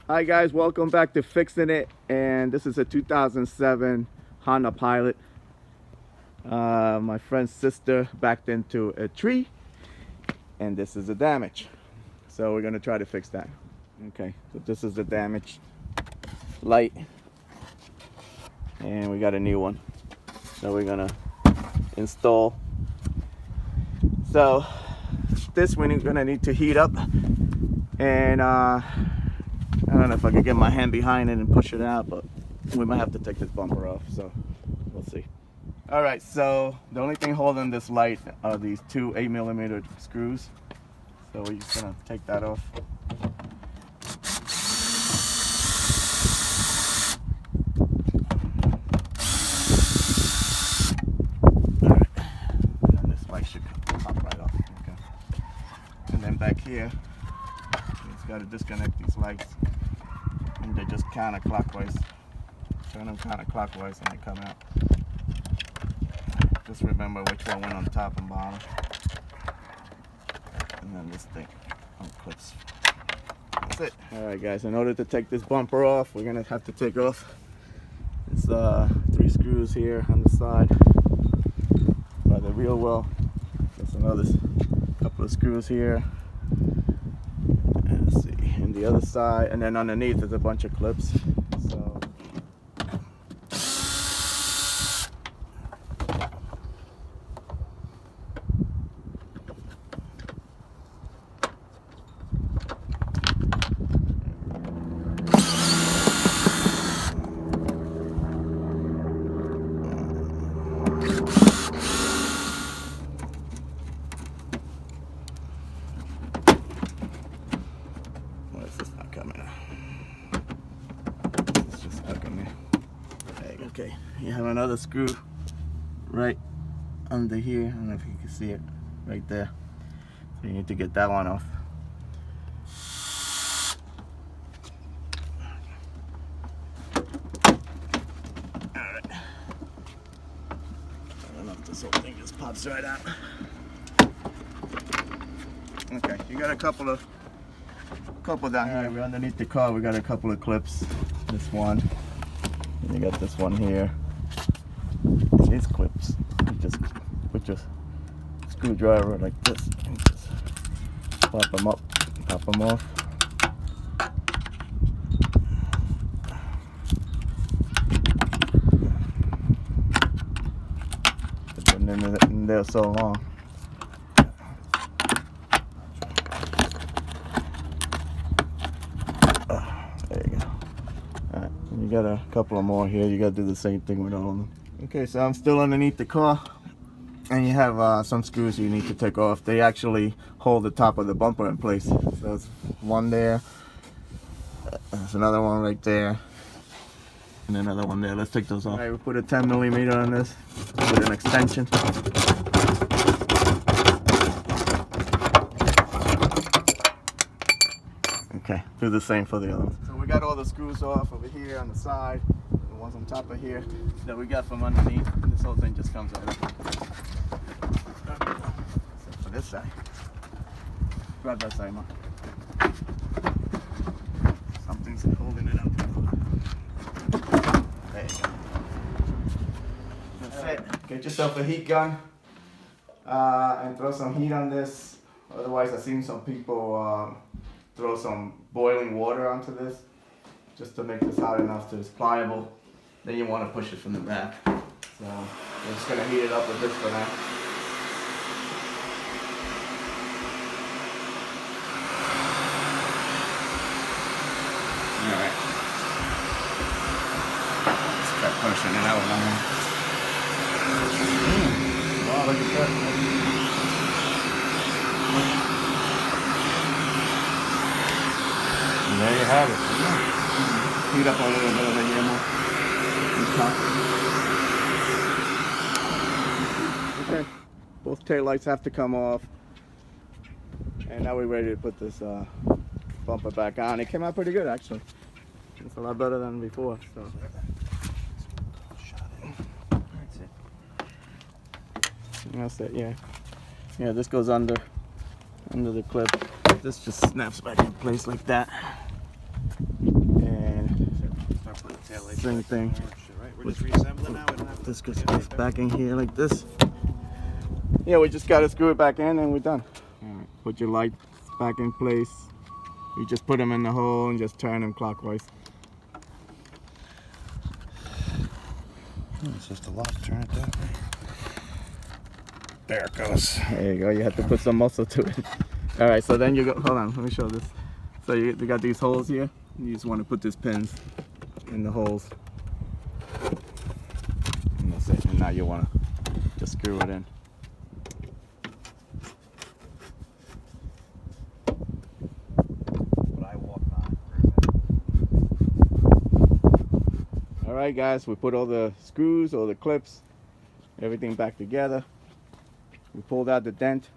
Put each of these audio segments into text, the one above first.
Hi guys, welcome back to Fixin' It, and this is a 2007 Honda Pilot. My friend's sister backed into a tree, and this is the damage. So we're gonna try to fix that. Okay, so this is the damaged light, and we got a new one. So we're gonna install. So this one is gonna need to heat up, and I don't know if I can get my hand behind it and push it out, but we might have to take this bumper off, so we'll see. All right, so the only thing holding this light are these two 8mm screws. So we're just gonna take that off. All right, and then this light should pop right off. Okay. And then back here, it's got to disconnect these lights, and they're just counterclockwise. Turn them counterclockwise and they come out. Just remember which one went on top and bottom. And then this thing clips. That's it. Alright guys, in order to take this bumper off, we're gonna have to take off this 3 screws here on the side by the wheel well. There's another couple of screws here. And let's see, and the other side, and then underneath is a bunch of clips. So okay, you have another screw right under here. I don't know if you can see it right there. So you need to get that one off. Alright. I don't know if this whole thing just pops right out. Okay, you got a couple down here. We're underneath the car. We got a couple of clips. This one. And you got this one here. These clips. You just put your screwdriver like this and just pop them up, pop them off. And they're so long. There you go. Alright, you got a couple of more here. You got to do the same thing with all of them. Okay, so I'm still underneath the car, and you have some screws you need to take off. They actually hold the top of the bumper in place. So there's one there, there's another one right there, and another one there. Let's take those off. Alright, we put a 10mm on this with an extension. Okay, do the same for the other one. So we got all the screws off over here on the side, the ones on top of here that we got from underneath, and this whole thing just comes out. Except for this side. Grab that side, Mark. Something's holding it up. There you go. That's it. Get yourself a heat gun and throw some heat on this. Otherwise, I've seen some people throw some boiling water onto this just to make this hot enough so it's pliable. Then you want to push it from the back. So we're just going to heat it up with this for now. Alright. Let's try pushing it out now. Wow, look at that. And there you have it. Heat up a little bit of the yellow. Okay, both tail lights have to come off. And now we're ready to put this bumper back on. It came out pretty good actually. It's a lot better than before. So. That's it, yeah. Yeah, this goes under the clip. This just snaps back in place like that. same thing. We're just reassembling now. This goes back in here like this. Yeah, we just gotta screw it back in and we're done. Alright, put your lights back in place. You just put them in the hole and just turn them clockwise. It's just a lock, turn it that way. There it goes. There you go, you have to put some muscle to it. Alright, so then you go, hold on, let me show this. So you got these holes here. You just want to put these pins in the holes. And that's it. And now you want to just screw it in. Alright guys, we put all the screws, all the clips, everything back together. We pulled out the dent.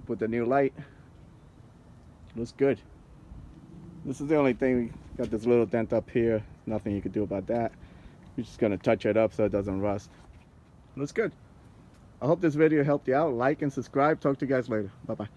Put the new light. Looks good. This is the only thing. We got this little dent up here. Nothing you can do about that. We're just gonna touch it up so it doesn't rust. Looks good. I hope this video helped you out. Like and subscribe. Talk to you guys later. Bye bye.